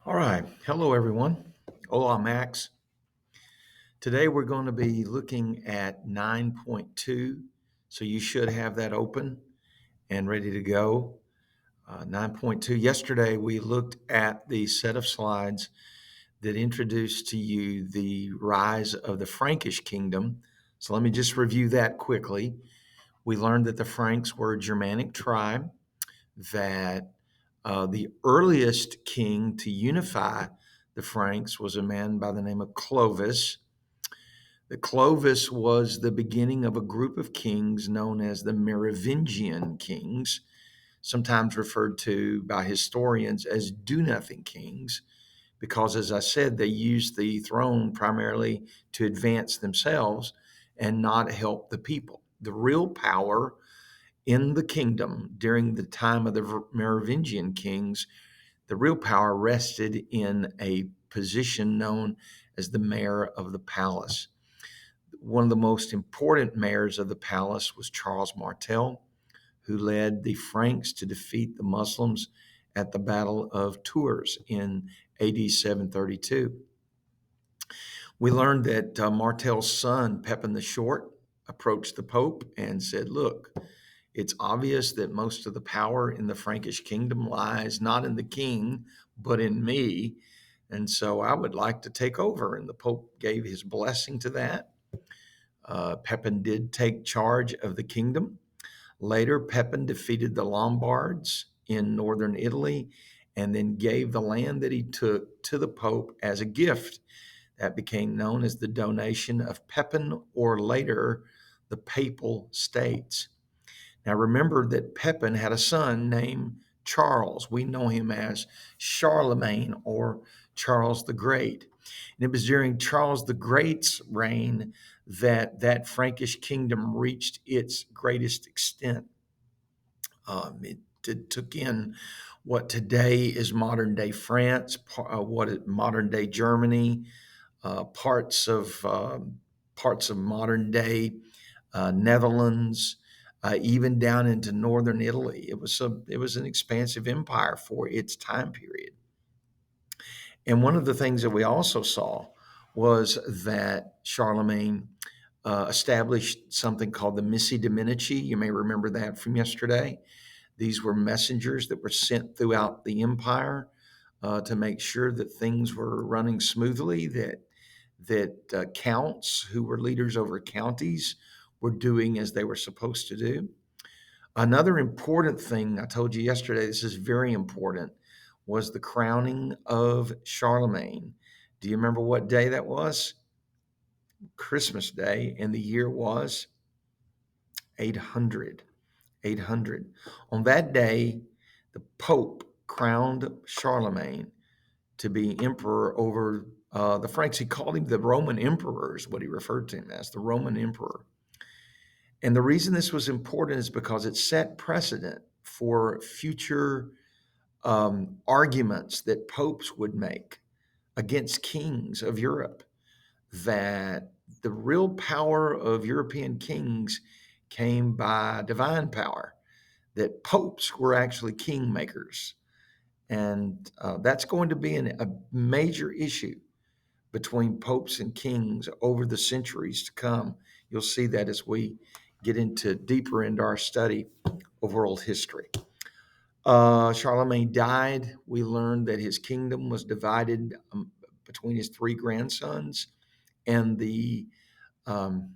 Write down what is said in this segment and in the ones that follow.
All right. Hello, everyone. Hola, Max. Today we're going to be looking at 9.2. So you should have that open and ready to go. 9.2. Yesterday we looked at the set of slides that introduced to you the rise of the Frankish kingdom. So let me just review that quickly. We learned that the Franks were a Germanic tribe, that the earliest king to unify the Franks was a man by the name of Clovis. The Clovis was the beginning of a group of kings known as the Merovingian kings, sometimes referred to by historians as do nothing kings, because, as I said, they used the throne primarily to advance themselves and not help the people. The real power in the kingdom during the time of the Merovingian kings, the real power rested in a position known as the mayor of the palace. One of the most important mayors of the palace was Charles Martel, who led the Franks to defeat the Muslims at the Battle of Tours in AD 732. We learned that Martel's son, Pepin the Short, approached the Pope and said, "Look, it's obvious that most of the power in the Frankish kingdom lies not in the king, but in me. And so I would like to take over." And the Pope gave his blessing to that. Pepin did take charge of the kingdom. Later, Pepin defeated the Lombards in northern Italy and then gave the land that he took to the Pope as a gift. That became known as the donation of Pepin, or later, the Papal States. Now remember that Pepin had a son named Charles. We know him as Charlemagne or Charles the Great. And it was during Charles the Great's reign that Frankish kingdom reached its greatest extent. It took in what today is modern day France, modern day Germany, parts of modern day Netherlands, even down into northern Italy. It was an expansive empire for its time period. And one of the things that we also saw was that Charlemagne established something called the Missi Dominici. You may remember that from yesterday. These were messengers that were sent throughout the empire to make sure that things were running smoothly, that counts who were leaders over counties were doing as they were supposed to do. Another important thing I told you yesterday, this is very important, was the crowning of Charlemagne. Do you remember what day that was? Christmas Day, and the year was 800. 800. On that day, the Pope crowned Charlemagne to be emperor over the Franks. He called him the Roman emperor, is what he referred to him as, the Roman emperor. And the reason this was important is because it set precedent for future arguments that popes would make against kings of Europe, that the real power of European kings came by divine power, that popes were actually kingmakers. And that's going to be a major issue between popes and kings over the centuries to come. You'll see that as we get deeper into our study of world history. Charlemagne died. We learned that his kingdom was divided between his three grandsons, and um,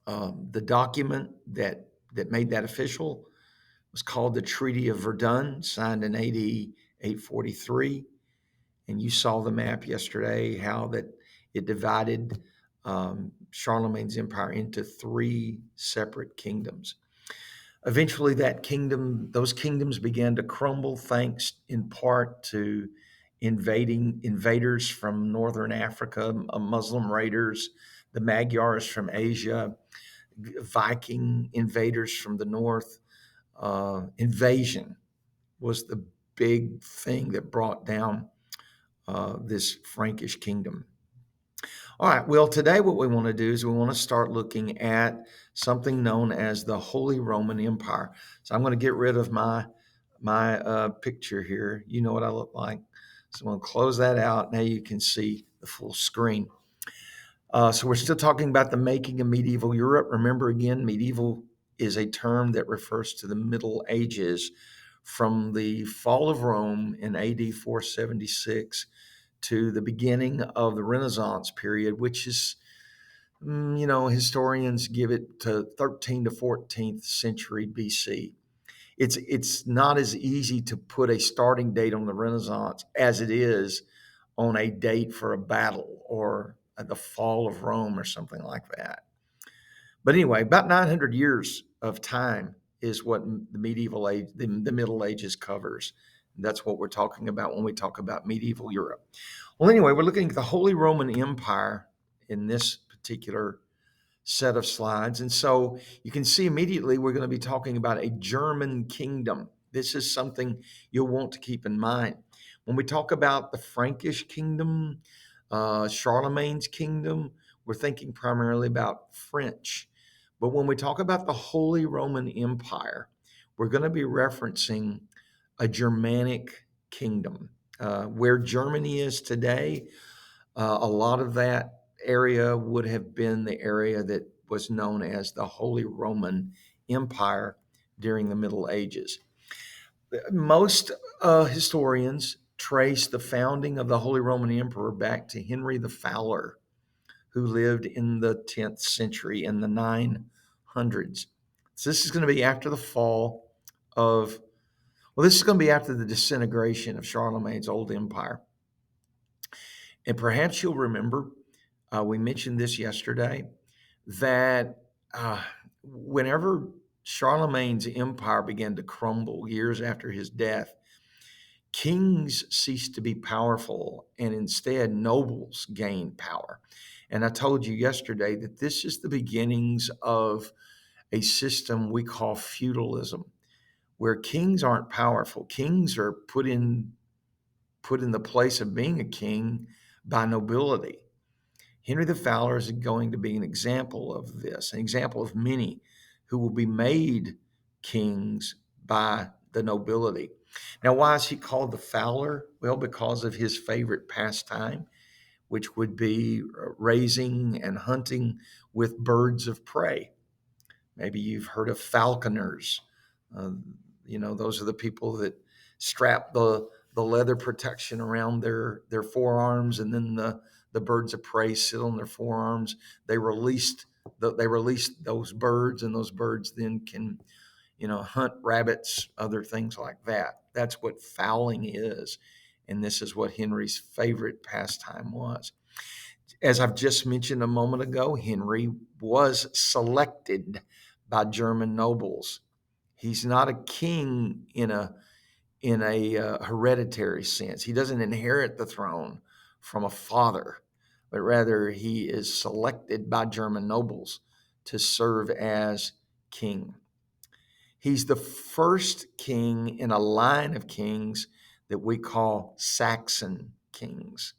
the document that made that official was called the Treaty of Verdun, signed in AD 843. And you saw the map yesterday, how that it divided Charlemagne's empire into three separate kingdoms. Eventually, those kingdoms began to crumble, thanks in part to invaders from northern Africa, Muslim raiders, the Magyars from Asia, Viking invaders from the north. Invasion was the big thing that brought down this Frankish kingdom. All right, well, today what we want to do is we want to start looking at something known as the Holy Roman Empire. So I'm going to get rid of my picture here. You know what I look like. So I'm going to close that out. Now you can see the full screen. So we're still talking about the making of medieval Europe. Remember again, medieval is a term that refers to the Middle Ages, from the fall of Rome in AD 476 to the beginning of the Renaissance period, which is, historians give it to 13th to 14th century BC. It's not as easy to put a starting date on the Renaissance as it is on a date for a battle or the fall of Rome or something like that. But anyway, about 900 years of time is what the medieval age, the Middle Ages covers. That's what we're talking about when we talk about medieval Europe. Well, anyway, we're looking at the Holy Roman Empire in this particular set of slides. And so you can see immediately we're going to be talking about a German kingdom. This is something you'll want to keep in mind. When we talk about the Frankish kingdom, Charlemagne's kingdom, we're thinking primarily about French. But when we talk about the Holy Roman Empire, we're going to be referencing a Germanic kingdom. Where Germany is today, a lot of that area would have been the area that was known as the Holy Roman Empire during the Middle Ages. Most historians trace the founding of the Holy Roman Emperor back to Henry the Fowler, who lived in the 10th century in the 900s. So this is going to be after the fall of, this is going to be after the disintegration of Charlemagne's old empire. And perhaps you'll remember, we mentioned this yesterday, that whenever Charlemagne's empire began to crumble years after his death, kings ceased to be powerful and instead nobles gained power. And I told you yesterday that this is the beginnings of a system we call feudalism, where kings aren't powerful. Kings are put in the place of being a king by nobility. Henry the Fowler is going to be an example of this, an example of many who will be made kings by the nobility. Now, why is he called the Fowler? Well, because of his favorite pastime, which would be raising and hunting with birds of prey. Maybe you've heard of falconers. Those are the people that strap the leather protection around their forearms, and then the birds of prey sit on their forearms. They released those birds, and those birds then can hunt rabbits, other things like that. That's what fowling is, and this is what Henry's favorite pastime was. As I've just mentioned a moment ago, Henry was selected by German nobles. He's not a king in a hereditary sense. He doesn't inherit the throne from a father, but rather he is selected by German nobles to serve as king. He's the first king in a line of kings that we call Saxon kings.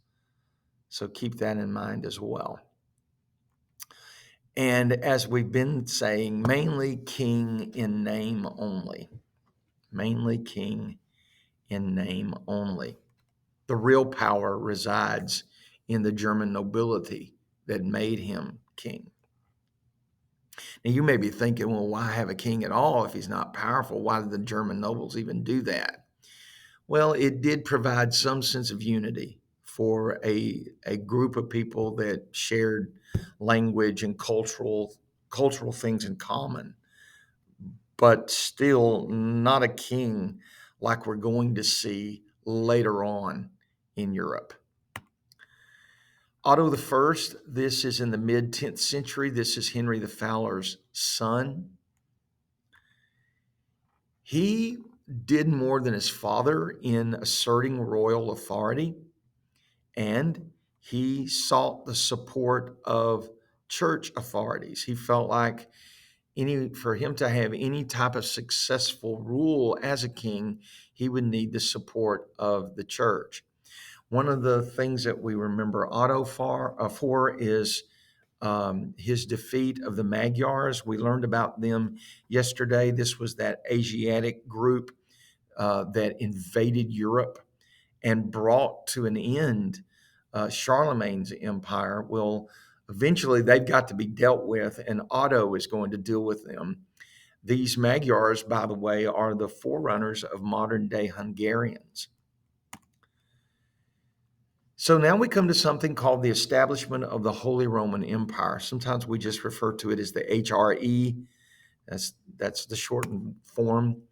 So keep that in mind as well. And as we've been saying, mainly king in name only. Mainly king in name only. The real power resides in the German nobility that made him king. Now, you may be thinking, well, why have a king at all if he's not powerful? Why did the German nobles even do that? Well, it did provide some sense of unity for a group of people that shared language and cultural things in common, but still not a king like we're going to see later on in Europe. Otto I, this is in the mid-10th century. This is Henry the Fowler's son. He did more than his father in asserting royal authority, and he sought the support of church authorities. He felt like for him to have any type of successful rule as a king, he would need the support of the church. One of the things that we remember Otto for is his defeat of the Magyars. We learned about them yesterday. This was that Asiatic group that invaded Europe and brought to an end Charlemagne's empire. Well, eventually they've got to be dealt with, and Otto is going to deal with them. These Magyars, by the way, are the forerunners of modern day Hungarians. So now we come to something called the establishment of the Holy Roman Empire. Sometimes we just refer to it as the HRE. That's the shortened form.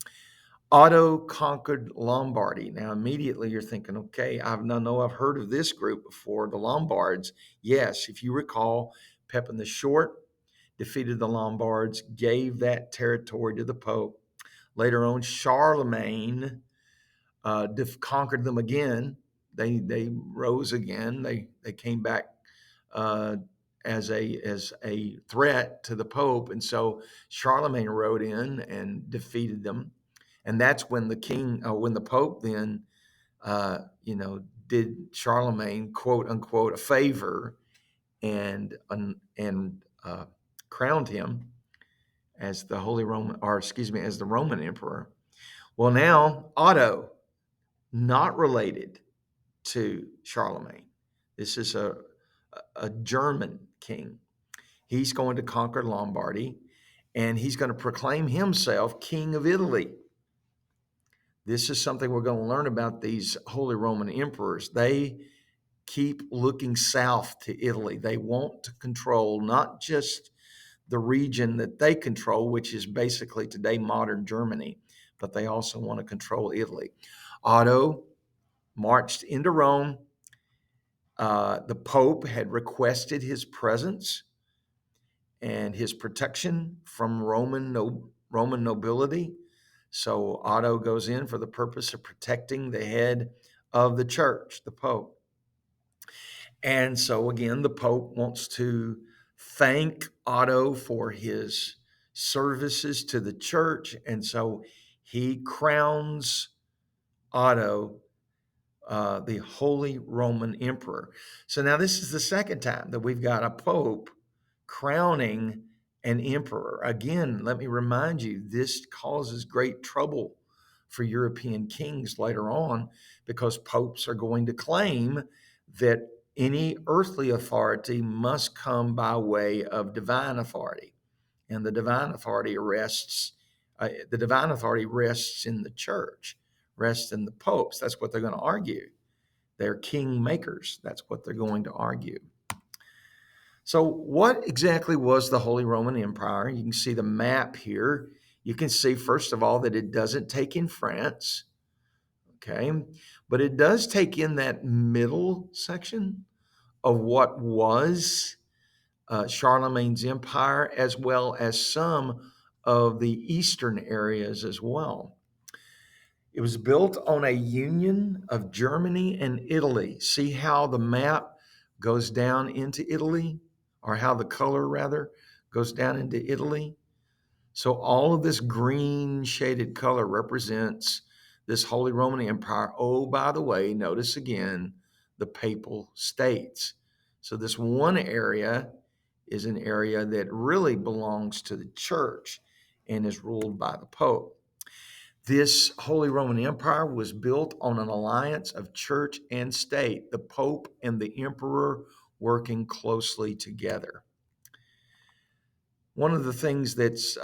Otto conquered Lombardy. Now, immediately you're thinking, okay, I've heard of this group before, the Lombards. Yes, if you recall, Pepin the Short defeated the Lombards, gave that territory to the Pope. Later on, Charlemagne conquered them again. They rose again. They came back uh, as a threat to the Pope, and so Charlemagne rode in and defeated them. And that's when when the Pope then, did Charlemagne quote unquote a favor and crowned him as the as the Roman Emperor. Well, now Otto, not related to Charlemagne. This is a German king. He's going to conquer Lombardy, and he's going to proclaim himself king of Italy. This is something we're going to learn about these Holy Roman emperors. They keep looking south to Italy. They want to control not just the region that they control, which is basically today modern Germany, but they also want to control Italy. Otto marched into Rome. The Pope had requested his presence and his protection from Roman nobility. So Otto goes in for the purpose of protecting the head of the church, the Pope. And so again, the Pope wants to thank Otto for his services to the church. And so he crowns Otto the Holy Roman Emperor. So now this is the second time that we've got a Pope crowning an emperor. Again, let me remind you, this causes great trouble for European kings later on because popes are going to claim that any earthly authority must come by way of divine authority. And the divine authority rests in the church, rests in the popes. That's what they're going to argue. They're king makers. That's what they're going to argue. So what exactly was the Holy Roman Empire? You can see the map here. You can see, first of all, that it doesn't take in France, okay? But it does take in that middle section of what was Charlemagne's empire, as well as some of the eastern areas as well. It was built on a union of Germany and Italy. See how the map goes down into Italy, or how the color rather goes down into Italy? So all of this green shaded color represents this Holy Roman Empire. Oh, by the way, notice again the Papal States. So this one area is an area that really belongs to the church and is ruled by the Pope. This Holy Roman Empire was built on an alliance of church and state, the Pope and the Emperor working closely together. One of the things that's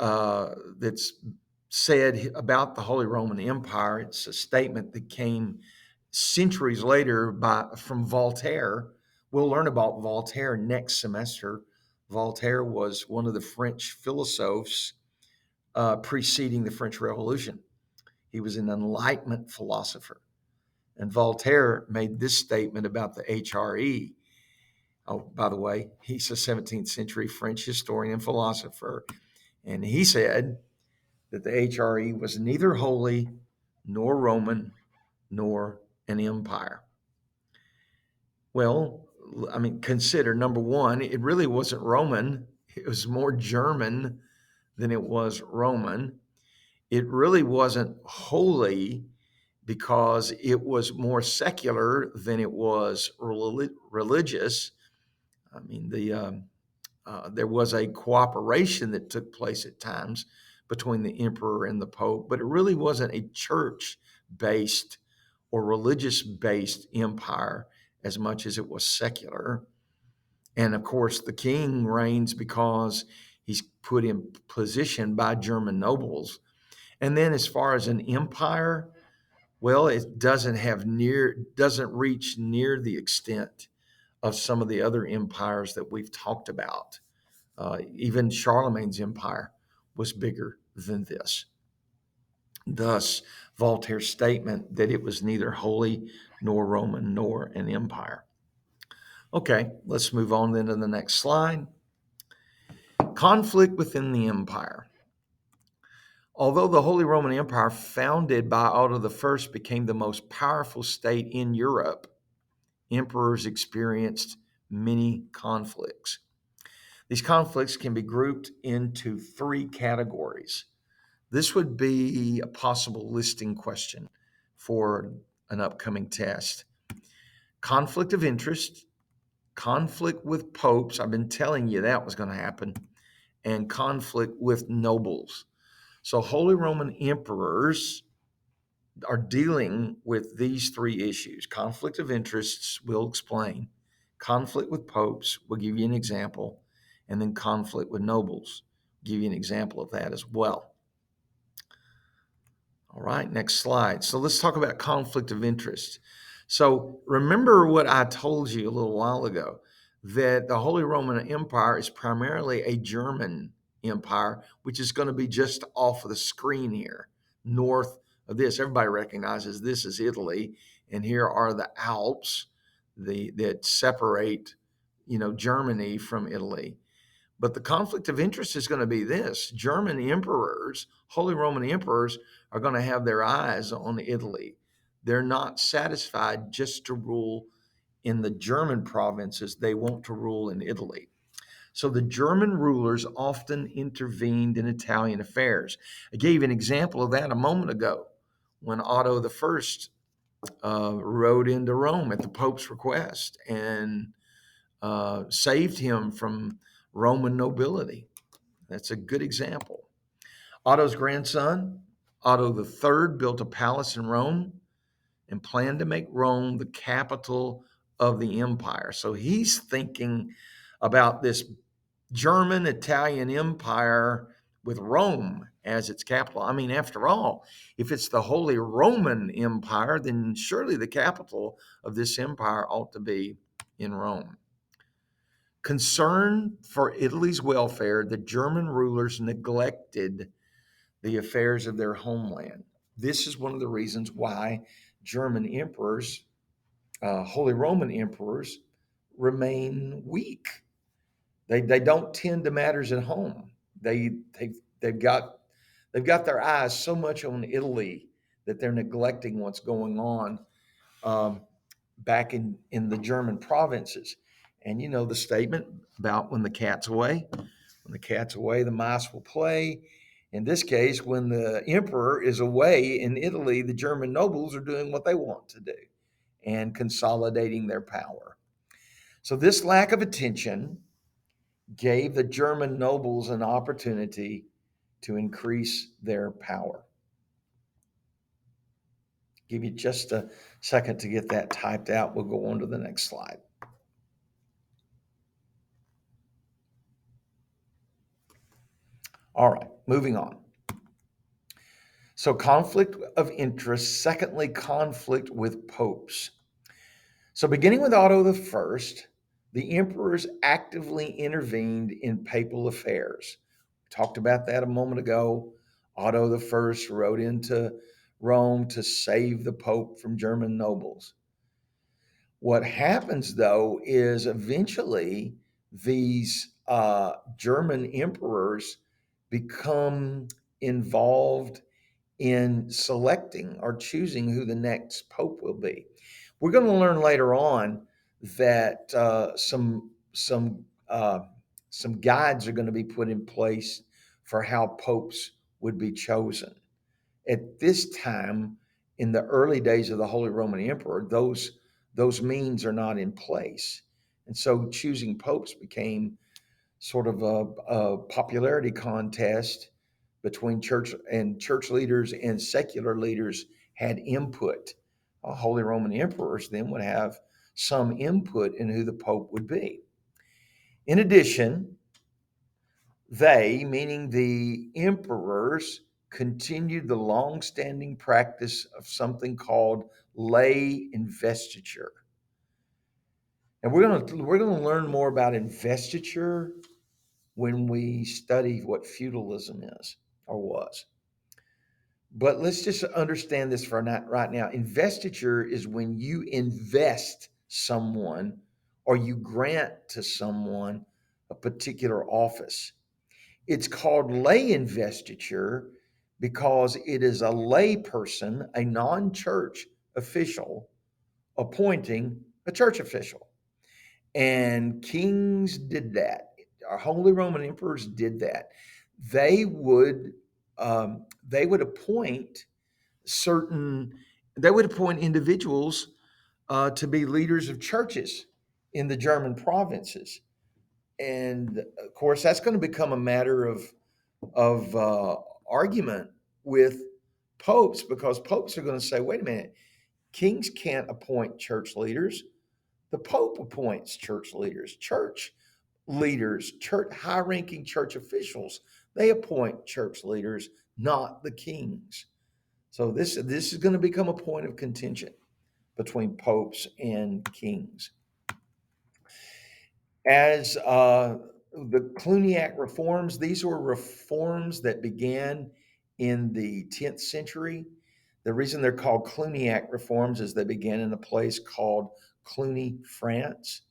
said about the Holy Roman Empire, it's a statement that came centuries later from Voltaire. We'll learn about Voltaire next semester. Voltaire was one of the French philosophers preceding the French Revolution. He was an Enlightenment philosopher. And Voltaire made this statement about the HRE. Oh, by the way, he's a 17th century French historian and philosopher. And he said that the HRE was neither holy, nor Roman, nor an empire. Well, I mean, consider number one, it really wasn't Roman. It was more German than it was Roman. It really wasn't holy because it was more secular than it was religious. I mean, there was a cooperation that took place at times between the emperor and the pope, but it really wasn't a church-based or religious-based empire as much as it was secular. And of course, the king reigns because he's put in position by German nobles. And then as far as an empire, well, it doesn't reach near the extent of some of the other empires that we've talked about. Even Charlemagne's empire was bigger than this. Thus, Voltaire's statement that it was neither holy nor Roman nor an empire. Okay, let's move on then to the next slide. Conflict within the empire. Although the Holy Roman Empire, founded by Otto I, became the most powerful state in Europe, emperors experienced many conflicts. These conflicts can be grouped into three categories. This would be a possible listing question for an upcoming test. Conflict of interest, conflict with popes. I've been telling you that was going to happen. And conflict with nobles. So Holy Roman emperors are dealing with these three issues. Conflict of interests, we'll explain. Conflict with popes, we'll give you an example. And then conflict with nobles, give you an example of that as well. All right, next slide. So let's talk about conflict of interest. So remember what I told you a little while ago, that the Holy Roman Empire is primarily a German empire, which is going to be just off of the screen here, north of this. Everybody recognizes this is Italy, and here are the Alps that separate, Germany from Italy. But the conflict of interest is going to be this: German emperors, Holy Roman emperors, are going to have their eyes on Italy. They're not satisfied just to rule in the German provinces, they want to rule in Italy. So the German rulers often intervened in Italian affairs. I gave an example of that a moment ago when Otto I rode into Rome at the Pope's request and saved him from Roman nobility. That's a good example. Otto's grandson, Otto III, built a palace in Rome and planned to make Rome the capital of the empire. So he's thinking about this German Italian empire with Rome as its capital. I mean, after all, if it's the Holy Roman Empire, then surely the capital of this empire ought to be in Rome. Concerned for Italy's welfare, the German rulers neglected the affairs of their homeland. This is one of the reasons why German emperors, Holy Roman emperors, remain weak. They don't tend to matters at home. They've got their eyes so much on Italy that they're neglecting what's going on back in the German provinces. And you know the statement about when the cat's away. When the cat's away, the mice will play. In this case, when the emperor is away in Italy, the German nobles are doing what they want to do and consolidating their power. So this lack of attention gave the German nobles an opportunity to increase their power. Give you just a second to get that typed out. We'll go on to the next slide. All right, moving on. So conflict of interest. Secondly, conflict with popes. So beginning with Otto I, the emperors actively intervened in papal affairs. We talked about that a moment ago. Otto I rode into Rome to save the Pope from German nobles. What happens, though, is eventually these German emperors become involved in selecting or choosing who the next pope will be. We're going to learn later on that some guides are going to be put in place for how popes would be chosen. At this time, in the early days of the Holy Roman Emperor, those means are not in place, and so choosing popes became sort of a popularity contest between church leaders and secular leaders had input Holy Roman emperors then would have some input in who the Pope would be. In addition, they, meaning the emperors, continued the long-standing practice of something called lay investiture. And we're gonna learn more about investiture when we study what feudalism is or was. But let's just understand this for right now. Investiture is when you invest someone or you grant to someone a particular office. It's called lay investiture because it is a lay person, a non church official, appointing a church official. And kings did that. Our Holy Roman emperors did that. They would they would appoint certain they would appoint individuals to be leaders of churches in the German provinces, and of course that's going to become a matter of argument with popes because popes are going to say, wait a minute, kings can't appoint church leaders. The Pope appoints church leaders, church high-ranking church officials. They appoint church leaders, not the kings. So this is going to become a point of contention between popes and kings. As the Cluniac reforms, these were reforms that began in the 10th century. The reason they're called Cluniac reforms is they began in a place called Cluny, France.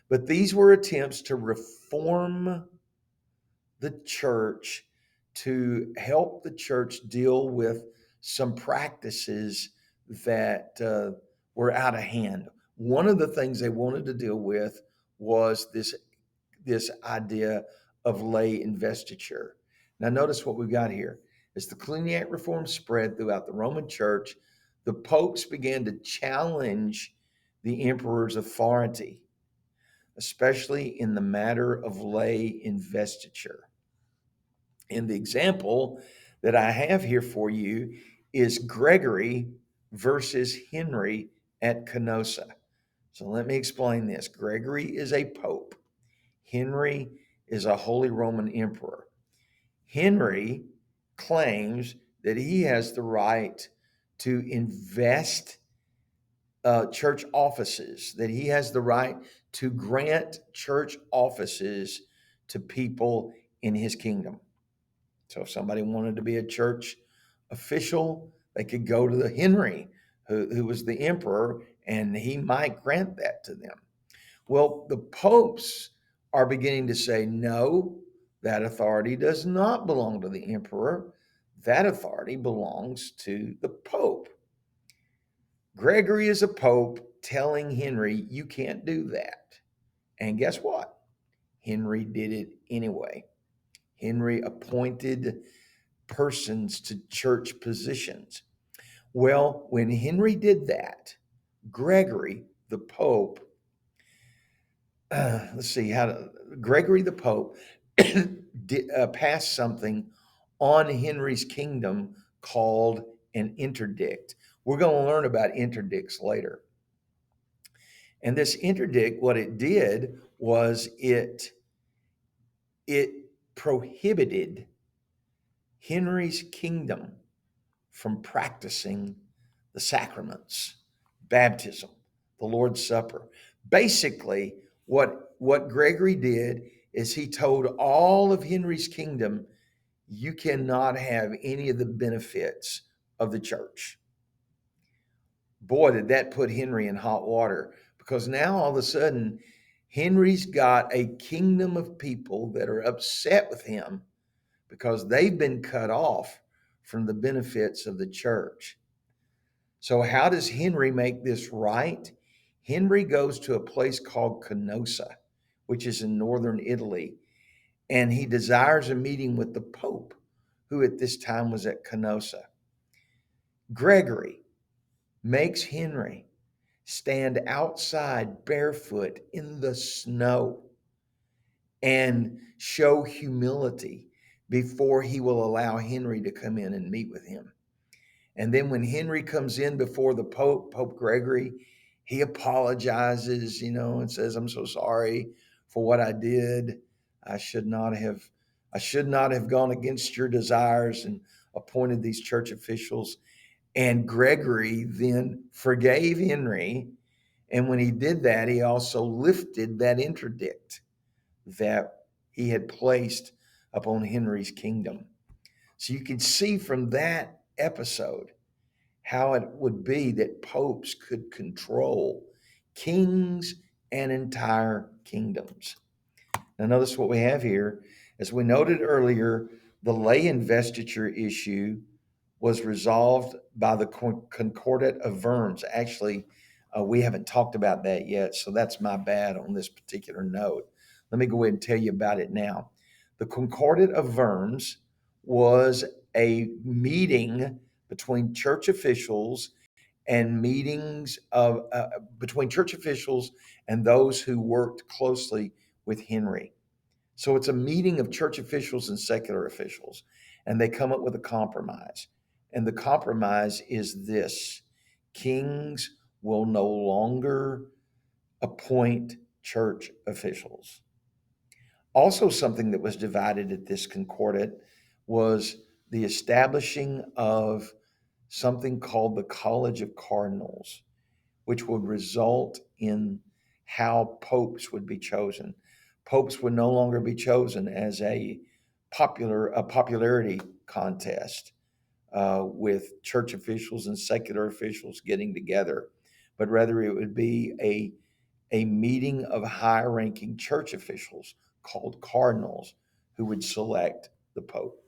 But these were attempts to reform the church, to help the church deal with some practices that were out of hand. One of the things they wanted to deal with was this idea of lay investiture. Now, notice what we've got here. As the Cluniac reform spread throughout the Roman Church, the popes began to challenge the emperor's authority, especially in the matter of lay investiture. And the example that I have here for you is Gregory versus Henry at Canossa. So let me explain this. Gregory is a pope. Henry is a Holy Roman emperor. Henry claims that he has the right to invest church offices, that he has the right to grant church offices to people in his kingdom. So if somebody wanted to be a church official, they could go to the Henry, who was the emperor, and he might grant that to them. Well, the popes are beginning to say, no, that authority does not belong to the emperor. That authority belongs to the pope. Gregory is a pope telling Henry, you can't do that. And guess what? Henry did it anyway. Henry appointed persons to church positions. Well, when Henry did that, Gregory, the Pope, Gregory the Pope passed something on Henry's kingdom called an interdict. We're going to learn about interdicts later. And this interdict, what it did was it prohibited Henry's kingdom from practicing the sacraments, baptism, the Lord's Supper. Basically, what Gregory did is he told all of Henry's kingdom, you cannot have any of the benefits of the church. Boy, did that put Henry in hot water, because now all of a sudden, Henry's got a kingdom of people that are upset with him because they've been cut off from the benefits of the church. So how does Henry make this right? Henry goes to a place called Canossa, which is in northern Italy, and he desires a meeting with the Pope, who at this time was at Canossa. Gregory makes Henry stand outside barefoot in the snow and show humility before he will allow Henry to come in and meet with him. And then when Henry comes in before the Pope, Pope Gregory, he apologizes, and says, "I'm so sorry for what I did. I should not have I should not have gone against your desires and appointed these church officials." And Gregory then forgave Henry. And when he did that, he also lifted that interdict that he had placed upon Henry's kingdom. So you can see from that episode how it would be that popes could control kings and entire kingdoms. Now, notice what we have here. As we noted earlier, the lay investiture issue was resolved by the Concordat of Worms. Actually, we haven't talked about that yet, so that's my bad on this particular note. Let me go ahead and tell you about it now. The Concordat of Worms was a meeting between church officials and meetings of between church officials and those who worked closely with Henry. So it's a meeting of church officials and secular officials, and they come up with a compromise. And the compromise is this: kings will no longer appoint church officials. Also, something that was divided at this concordat was the establishing of something called the College of Cardinals, which would result in how popes would be chosen. Popes would no longer be chosen as a popularity contest with church officials and secular officials getting together, but rather it would be a meeting of high-ranking church officials called cardinals who would select the pope.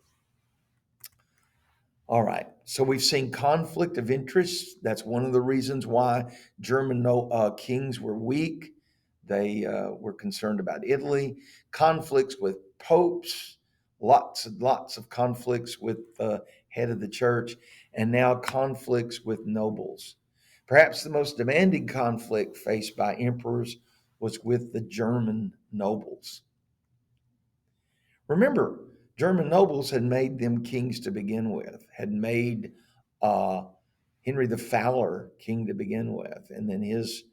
All right, so we've seen conflict of interest. That's one of the reasons why German kings were weak. They were concerned about Italy. Conflicts with popes, lots of conflicts with the head of the church, and now conflicts with nobles. Perhaps the most demanding conflict faced by emperors was with the German nobles. Remember, German nobles had made them kings to begin with, had made uh, Henry the Fowler king to begin with, and then his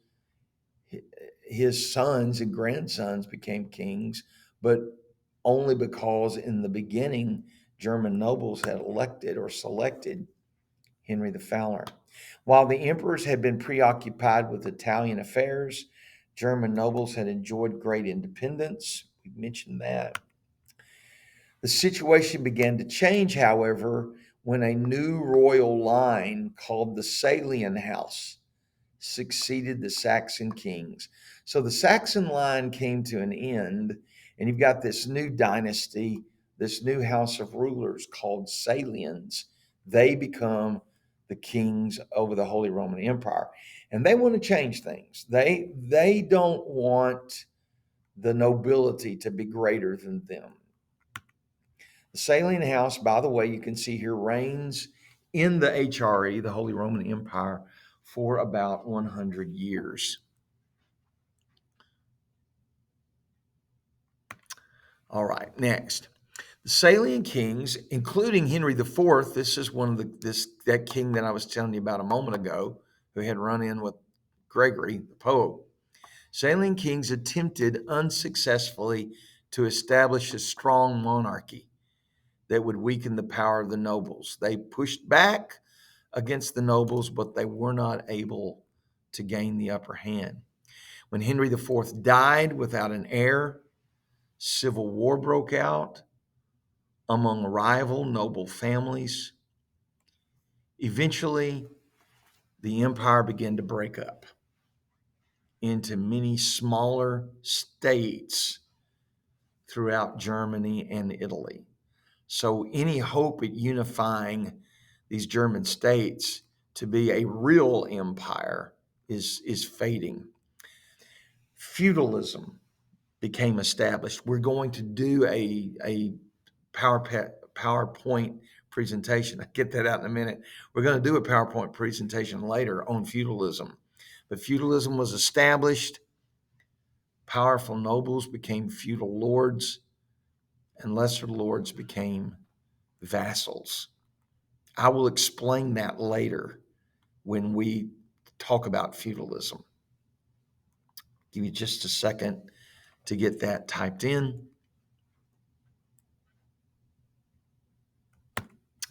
sons and grandsons became kings, but only because in the beginning German nobles had elected or selected Henry the Fowler. While the emperors had been preoccupied with Italian affairs, German nobles had enjoyed great independence. We mentioned that. The situation began to change, however, when a new royal line called the Salian House succeeded the Saxon kings. So the Saxon line came to an end, and you've got this new dynasty, this new house of rulers called Salians. They become the kings over the Holy Roman Empire, and they want to change things. They don't want the nobility to be greater than them. The Salian House, by the way, you can see here, reigns in the HRE, the Holy Roman Empire, for about 100 years. All right, next. The Salian kings, including Henry IV, this is one of that king that I was telling you about a moment ago, who had run in with Gregory, the Pope. Salian kings attempted unsuccessfully to establish a strong monarchy that would weaken the power of the nobles. They pushed back against the nobles, but they were not able to gain the upper hand. When Henry IV died without an heir, civil war broke out among rival noble families. Eventually, the empire began to break up into many smaller states throughout Germany and Italy. So any hope at unifying these German states to be a real empire is fading. Feudalism became established. We're going to do a PowerPoint presentation. I'll get that out in a minute. We're going to do a PowerPoint presentation later on feudalism. But feudalism was established. Powerful nobles became feudal lords, and lesser lords became vassals. I will explain that later when we talk about feudalism. Give you just a second to get that typed in.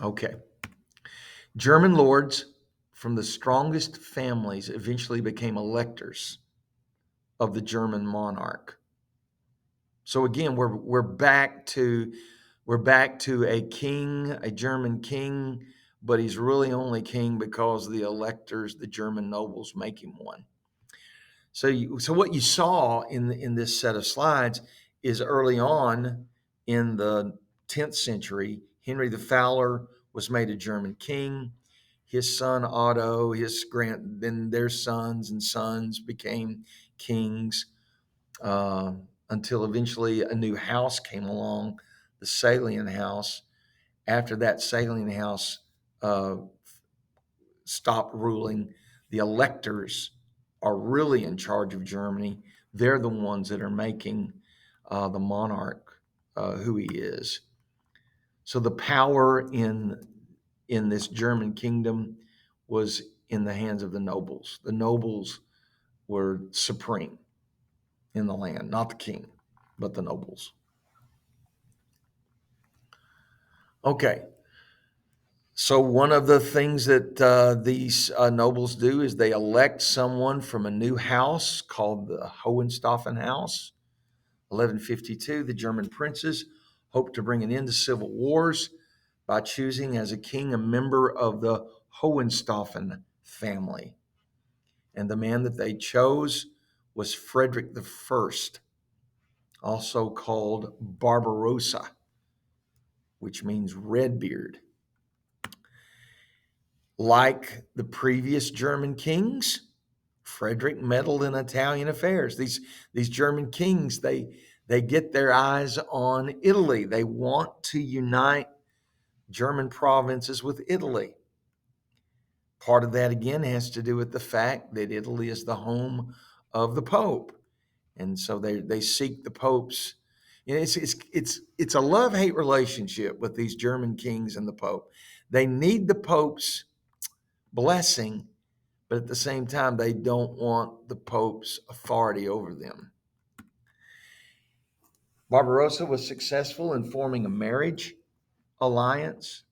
Okay. German lords from the strongest families eventually became electors of the German monarch. So again, we're back to a king, a German king, but he's really only king because the electors, the German nobles, make him one. So what you saw in this set of slides is early on in the 10th century, Henry the Fowler was made a German king. His son Otto, then their sons and sons became kings uh, until eventually a new house came along, the Salian House. After that Salian House uh, stopped ruling, the electors are really in charge of Germany. They're the ones that are making the monarch who he is. So the power in this German kingdom was in the hands of the nobles. The nobles were supreme in the land, not the king, but the nobles. Okay, so one of the things that these nobles do is they elect someone from a new house called the Hohenstaufen House. 1152, the German princes hoped to bring an end to civil wars by choosing as a king a member of the Hohenstaufen family. And the man that they chose was Frederick I, also called Barbarossa, which means Redbeard. Like the previous German kings, Frederick meddled in Italian affairs. These German kings, they get their eyes on Italy. They want to unite German provinces with Italy. Part of that, again, has to do with the fact that Italy is the home of the Pope. And so they seek the Pope's. You know, it's a love-hate relationship with these German kings and the Pope. They need the Pope's blessing, but at the same time, they don't want the Pope's authority over them. Barbarossa was successful in forming a marriage alliance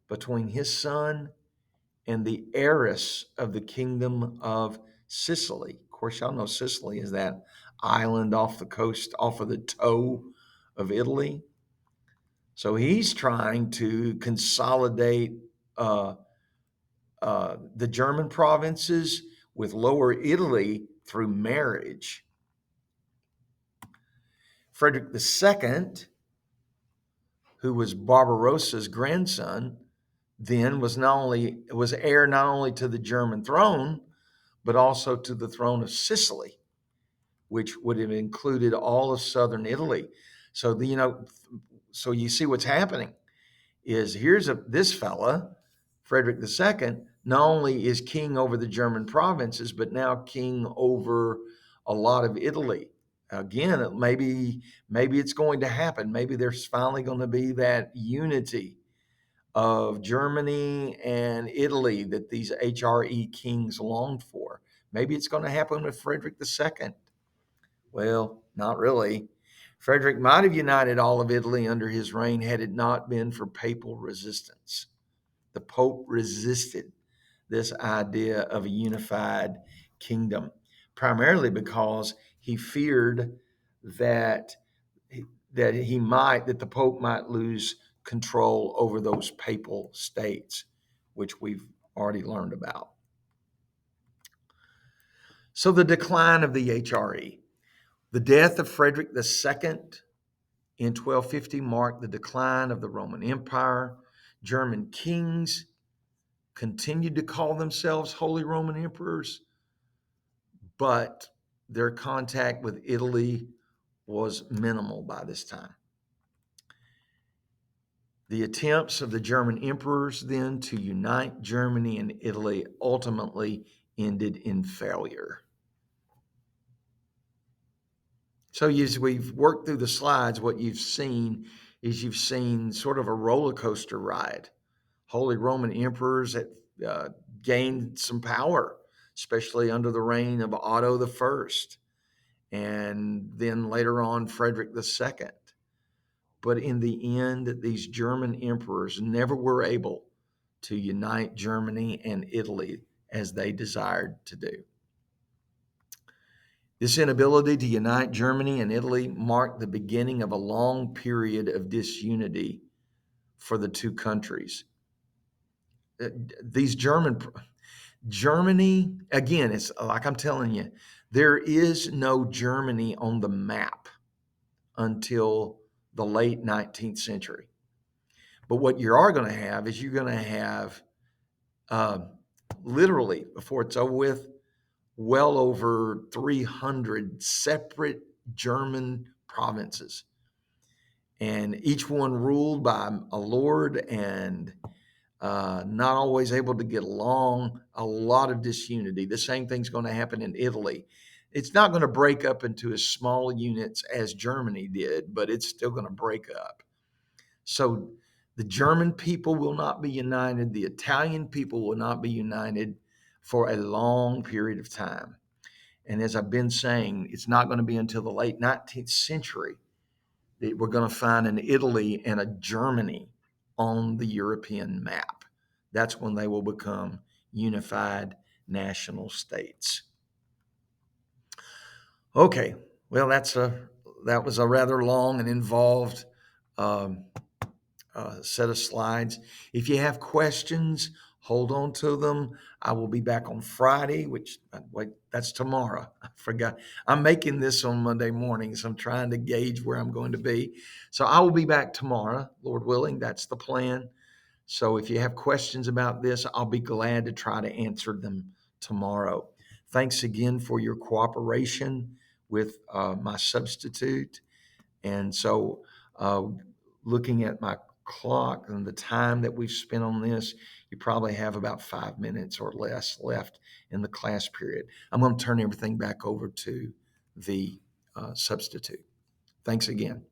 between his son and the heiress of the kingdom of Sicily. Of course, y'all know Sicily is that island off the coast, off of the toe of Italy. So he's trying to consolidate the German provinces with Lower Italy through marriage. Frederick II, who was Barbarossa's grandson, then was heir not only to the German throne, but also to the throne of Sicily, which would have included all of southern Italy. So so you see what's happening is this fella, Frederick II, not only is king over the German provinces, but now king over a lot of Italy. Again, maybe it's going to happen. Maybe there's finally going to be that unity of Germany and Italy that these HRE kings longed for. Maybe it's going to happen with Frederick II. Well, not really. Frederick might have united all of Italy under his reign had it not been for papal resistance. The Pope resisted this idea of a unified kingdom, primarily because he feared that that the Pope might lose control over those papal states, which we've already learned about. So the decline of the HRE. The death of Frederick II in 1250 marked the decline of the Roman Empire. German kings continued to call themselves Holy Roman Emperors, but their contact with Italy was minimal by this time. The attempts of the German emperors then to unite Germany and Italy ultimately ended in failure. So as we've worked through the slides, what you've seen is sort of a roller coaster ride. Holy Roman emperors that gained some power, especially under the reign of Otto the First, and then later on Frederick the Second. But in the end, these German emperors never were able to unite Germany and Italy as they desired to do. This inability to unite Germany and Italy marked the beginning of a long period of disunity for the two countries. These Germany, again, it's like I'm telling you, there is no Germany on the map until the late 19th century. But what you are going to have is you're going to have uh, literally, before it's over with, well over 300 separate German provinces, and each one ruled by a lord and not always able to get along, a lot of disunity. The same thing's going to happen in Italy. It's not going to break up into as small units as Germany did, but it's still going to break up. So the German people will not be united. The Italian people will not be united for a long period of time. And as I've been saying, it's not going to be until the late 19th century that we're going to find an Italy and a Germany on the European map. That's when they will become unified national states. Okay, well, that was a rather long and involved um, set of slides. If you have questions, hold on to them. I will be back on Friday, which, wait, that's tomorrow. I forgot. I'm making this on Monday morning, so I'm trying to gauge where I'm going to be. So I will be back tomorrow, Lord willing. That's the plan. So if you have questions about this, I'll be glad to try to answer them tomorrow. Thanks again for your cooperation with my substitute. And so, looking at my clock and the time that we've spent on this, you probably have about 5 minutes or less left in the class period. I'm going to turn everything back over to the substitute. Thanks again.